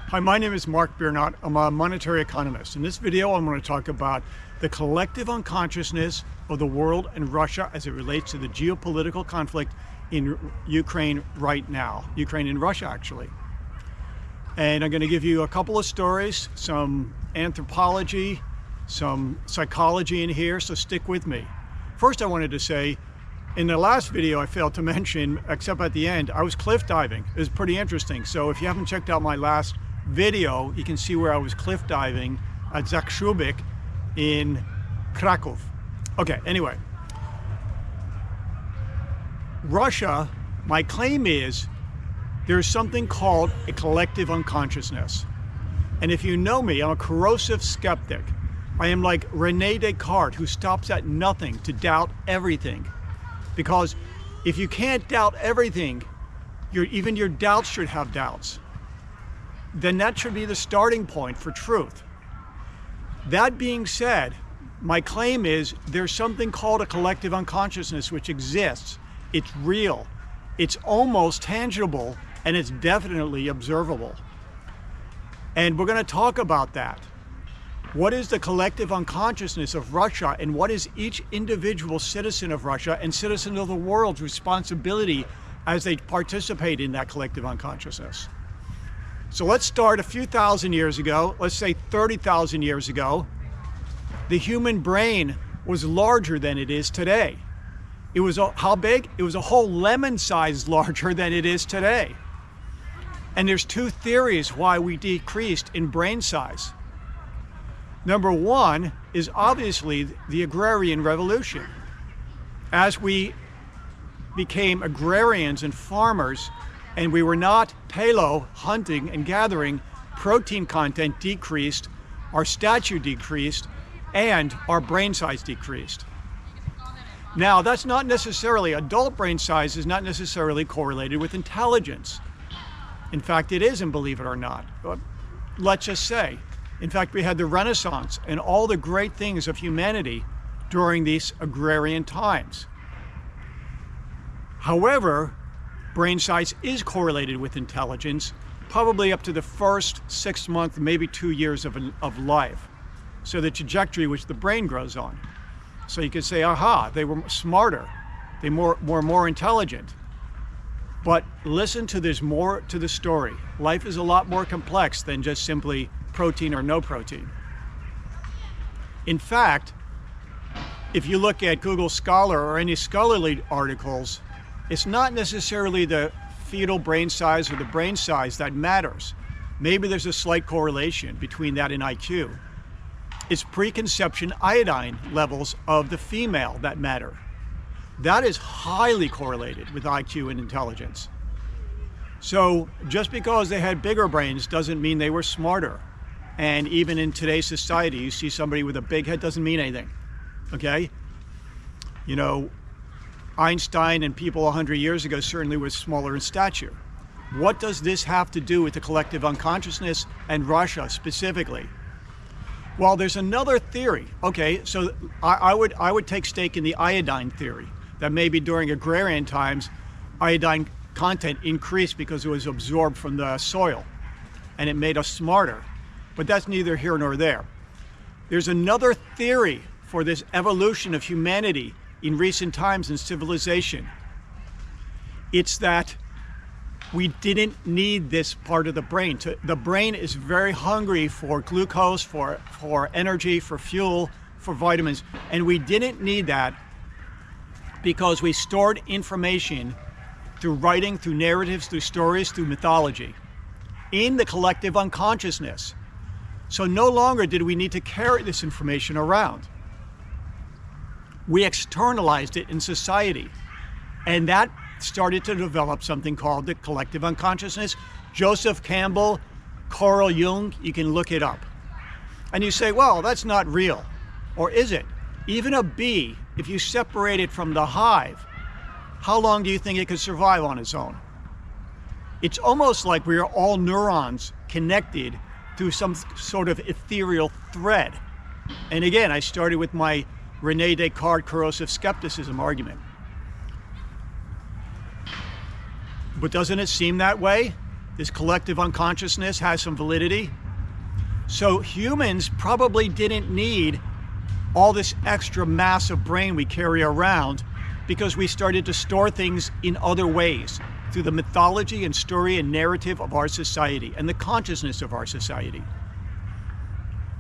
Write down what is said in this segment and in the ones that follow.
Hi, my name is Mark Biernot. I'm a monetary economist. In this video, I'm going to talk about the collective unconsciousness of the world and Russia as it relates to the geopolitical conflict in Ukraine right now. Ukraine and Russia, actually. And I'm going to give you a couple of stories, some anthropology, some psychology in here, so stick with me. First, I wanted to say, in the last video I failed to mention, except at the end, I was cliff diving. It was pretty interesting. So if you haven't checked out my last video, you can see where I was cliff diving at Zakshubik in Krakow. Okay, anyway. Russia, my claim is there's something called a collective unconsciousness. And if you know me, I'm a corrosive skeptic. I am like Rene Descartes, who stops at nothing to doubt everything. Because if you can't doubt everything, even your doubts should have doubts. Then that should be the starting point for truth. That being said, my claim is there's something called a collective unconsciousness which exists. It's real, it's almost tangible, and it's definitely observable. And we're going to talk about that. What is the collective unconsciousness of Russia, and what is each individual citizen of Russia and citizen of the world's responsibility as they participate in that collective unconsciousness? So let's start a few thousand years ago, let's say 30,000 years ago. The human brain was larger than it is today. It was how big? It was a whole lemon size larger than it is today. And there's two theories why we decreased in brain size. Number one is obviously the agrarian revolution. As we became agrarians and farmers, and we were not palo, hunting and gathering, protein content decreased, our stature decreased, and our brain size decreased. Now, that's not necessarily, adult brain size is not necessarily correlated with intelligence. In fact, it isn't, believe it or not. But let's just say, in fact, we had the Renaissance and all the great things of humanity during these agrarian times. However, brain size is correlated with intelligence, probably up to the first 6 months, maybe 2 years of life. So the trajectory which the brain grows on. So you could say, aha, they were smarter, they were more intelligent. But listen to there's more to the story. Life is a lot more complex than just simply protein or no protein. In fact, if you look at Google Scholar or any scholarly articles, it's not necessarily the fetal brain size or the brain size that matters. Maybe there's a slight correlation between that and IQ. It's preconception iodine levels of the female that matter. That is highly correlated with IQ and intelligence. So just because they had bigger brains doesn't mean they were smarter. And even in today's society, you see somebody with a big head doesn't mean anything, okay? You know, Einstein and people 100 years ago certainly were smaller in stature. What does this have to do with the collective unconsciousness and Russia specifically? Well, there's another theory. Okay, so I would take stake in the iodine theory, that maybe during agrarian times, iodine content increased because it was absorbed from the soil and it made us smarter. But that's neither here nor there. There's another theory for this evolution of humanity in recent times in civilization. It's that we didn't need this part of the brain. The brain is very hungry for glucose, for energy, for fuel, for vitamins, and we didn't need that because we stored information through writing, through narratives, through stories, through mythology, in the collective unconsciousness. So no longer did we need to carry this information around. We externalized it in society, and that started to develop something called the collective unconsciousness. Joseph Campbell, Carl Jung, you can look it up. And you say, well, that's not real. Or is it? Even a bee, if you separate it from the hive, how long do you think it could survive on its own? It's almost like we are all neurons connected through some sort of ethereal thread. And again, I started with my Rene Descartes corrosive skepticism argument. But doesn't it seem that way? This collective unconsciousness has some validity. So humans probably didn't need all this extra massive brain we carry around because we started to store things in other ways through the mythology and story and narrative of our society and the consciousness of our society.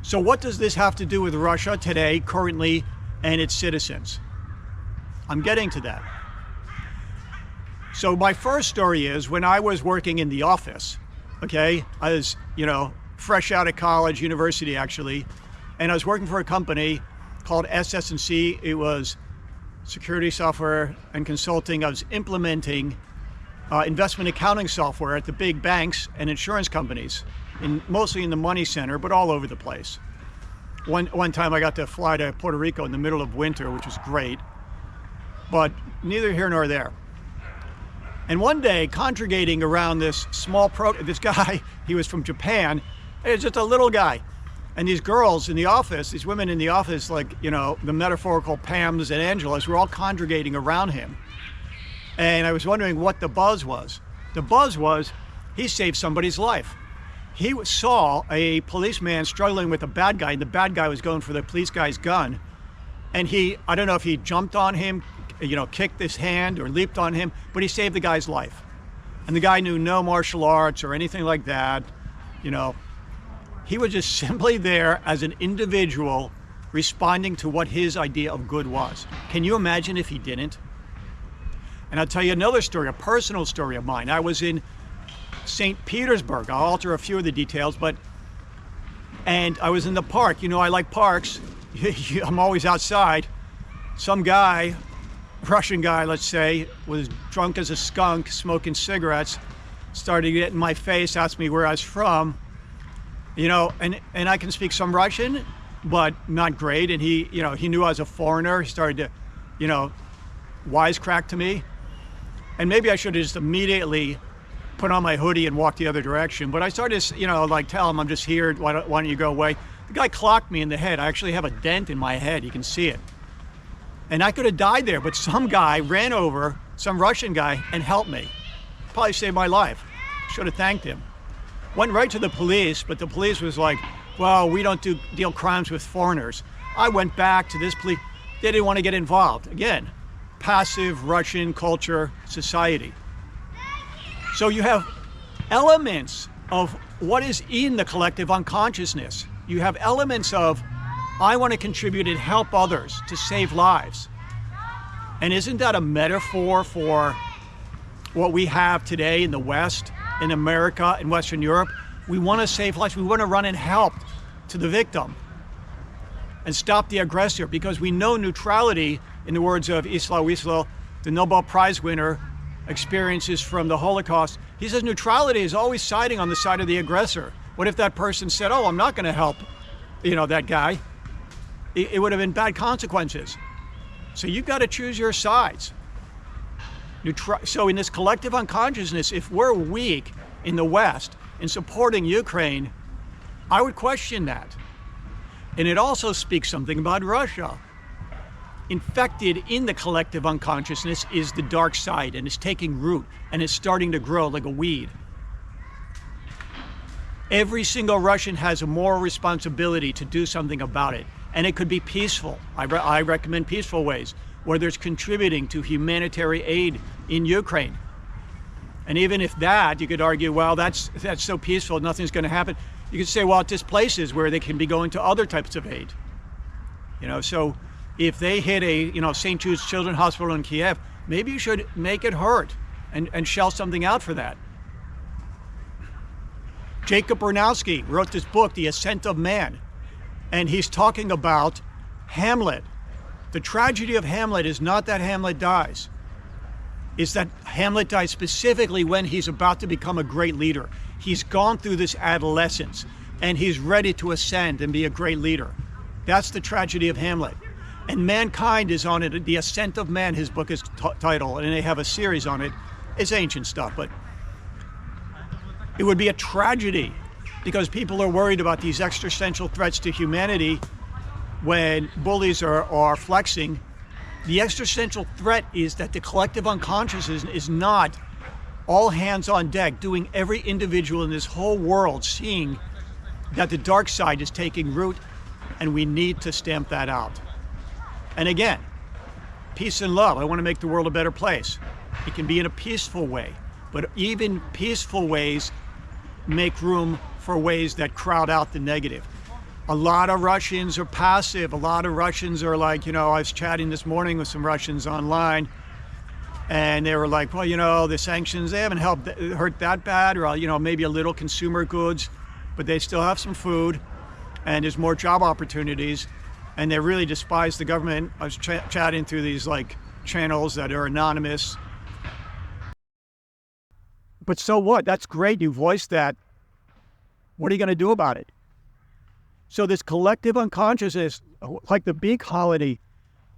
So what does this have to do with Russia today, currently, and its citizens? I'm getting to that. So my first story is when I was working in the office, okay? I was, fresh out of college, university actually, and I was working for a company called SS&C. It was security software and consulting. I was implementing investment accounting software at the big banks and insurance companies, mostly in the money center, but all over the place. One time I got to fly to Puerto Rico in the middle of winter, which was great, but neither here nor there. And one day, congregating around this this guy, he was from Japan. He was just a little guy. And these girls in the office, these women in the office, like, the metaphorical Pams and Angelas, were all congregating around him. And I was wondering what the buzz was. The buzz was, he saved somebody's life. He saw a policeman struggling with a bad guy, and the bad guy was going for the police guy's gun. And I don't know if he jumped on him, kicked his hand or leaped on him, but he saved the guy's life. And the guy knew no martial arts or anything like that. He was just simply there as an individual responding to what his idea of good was. Can you imagine if he didn't? And I'll tell you another story, a personal story of mine. I was in St. Petersburg. I'll alter a few of the details, and I was in the park. I like parks. I'm always outside. Some guy, Russian guy, let's say, was drunk as a skunk, smoking cigarettes, started to get in my face, asked me where I was from, and I can speak some Russian, but not great. And he knew I was a foreigner. He started to, wisecrack to me. And maybe I should have just immediately put on my hoodie and walked the other direction. But I started to, tell him I'm just here. Why don't you go away? The guy clocked me in the head. I actually have a dent in my head. You can see it. And I could have died there, but some guy ran over, some Russian guy, and helped me. Probably saved my life. Should have thanked him. Went right to the police, but the police was like, well, we don't deal crimes with foreigners. I went back to this police. They didn't want to get involved. Again, passive Russian culture society. So you have elements of what is in the collective unconsciousness. You have elements of, I want to contribute and help others to save lives. And isn't that a metaphor for what we have today in the West, in America, in Western Europe? We want to save lives. We want to run and help to the victim and stop the aggressor, because we know neutrality, in the words of Isla Wisla, the Nobel Prize winner, experiences from the Holocaust. He says neutrality is always siding on the side of the aggressor. What if that person said, oh, I'm not going to help, that guy? It would have been bad consequences. So you've got to choose your sides. So in this collective unconsciousness, if we're weak in the West in supporting Ukraine, I would question that. And it also speaks something about Russia. Infected in the collective unconsciousness is the dark side, and it's taking root, and it's starting to grow like a weed. Every single Russian has a moral responsibility to do something about it, and it could be peaceful. I recommend peaceful ways, whether it's contributing to humanitarian aid in Ukraine. And even if that, you could argue, well, that's so peaceful, nothing's going to happen. You could say, well, it displaces where they can be going to other types of aid. So if they hit a, St. Jude's Children's Hospital in Kiev, maybe you should make it hurt and shell something out for that. Jacob Bernowski wrote this book, The Ascent of Man, and he's talking about Hamlet. The tragedy of Hamlet is not that Hamlet dies. It's that Hamlet dies specifically when he's about to become a great leader. He's gone through this adolescence, and he's ready to ascend and be a great leader. That's the tragedy of Hamlet. And mankind is on it. The Ascent of Man, his book is titled, and they have a series on it. It's ancient stuff, but it would be a tragedy because people are worried about these existential threats to humanity when bullies are flexing. The existential threat is that the collective unconsciousness is not all hands on deck, doing every individual in this whole world seeing that the dark side is taking root, and we need to stamp that out. And again, peace and love. I want to make the world a better place. It can be in a peaceful way, but even peaceful ways make room for ways that crowd out the negative. A lot of Russians are passive. A lot of Russians are like, I was chatting this morning with some Russians online, and they were like, well, the sanctions, they haven't hurt that bad, or, maybe a little consumer goods, but they still have some food, and there's more job opportunities, and they really despise the government. I was chatting through these channels that are anonymous. But so what? That's great. You voiced that. What are you going to do about it? So this collective unconsciousness, like the bee colony,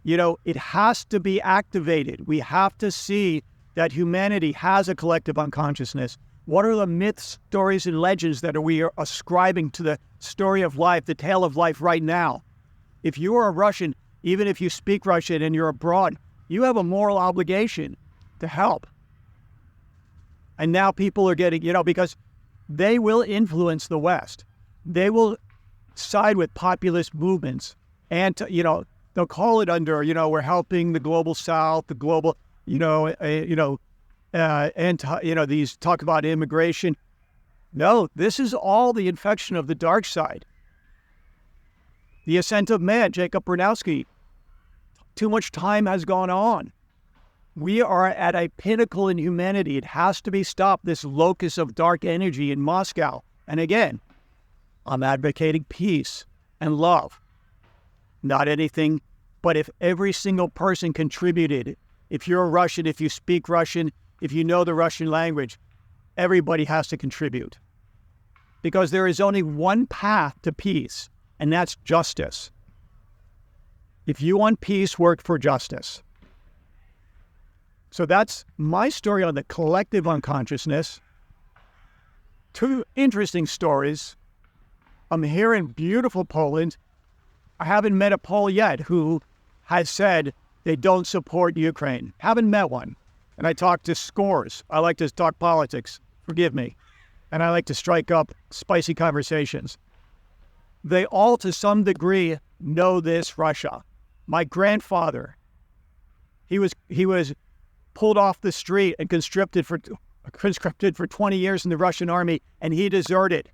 it has to be activated. We have to see that humanity has a collective unconsciousness. What are the myths, stories, and legends that we are ascribing to the story of life, the tale of life right now? If you are a Russian, even if you speak Russian and you're abroad, you have a moral obligation to help. And now people are getting, because they will influence the West. They will side with populist movements, and they'll call it under, we're helping the global South, the global, these talk about immigration. No, this is all the infection of the dark side. The ascent of man, Jacob Bernowski. Too much time has gone on. We are at a pinnacle in humanity. It has to be stopped, this locus of dark energy in Moscow. And again, I'm advocating peace and love. Not anything, but if every single person contributed, if you're a Russian, if you speak Russian, if you know the Russian language, everybody has to contribute. Because there is only one path to peace, and that's justice. If you want peace, work for justice. So that's my story on the collective unconsciousness. Two interesting stories. I'm here in beautiful Poland. I haven't met a Pole yet who has said they don't support Ukraine. Haven't met one. And I talk to scores. I like to talk politics. Forgive me. And I like to strike up spicy conversations. They all, to some degree, know this Russia. My grandfather, he was pulled off the street and conscripted for 20 years in the Russian army, and he deserted.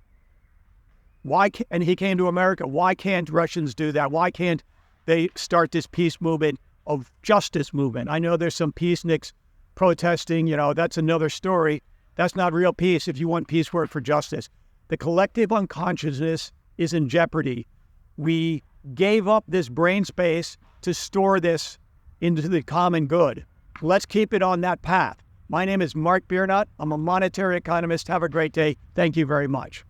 And he came to America. Why can't Russians do that? Why can't they start this peace movement of justice movement? I know there's some peaceniks protesting, that's another story. That's not real peace. If you want peace, work for justice. The collective unconsciousness is in jeopardy. We gave up this brain space to store this into the common good. Let's keep it on that path. My name is Mark Biernat. I'm a monetary economist. Have a great day. Thank you very much.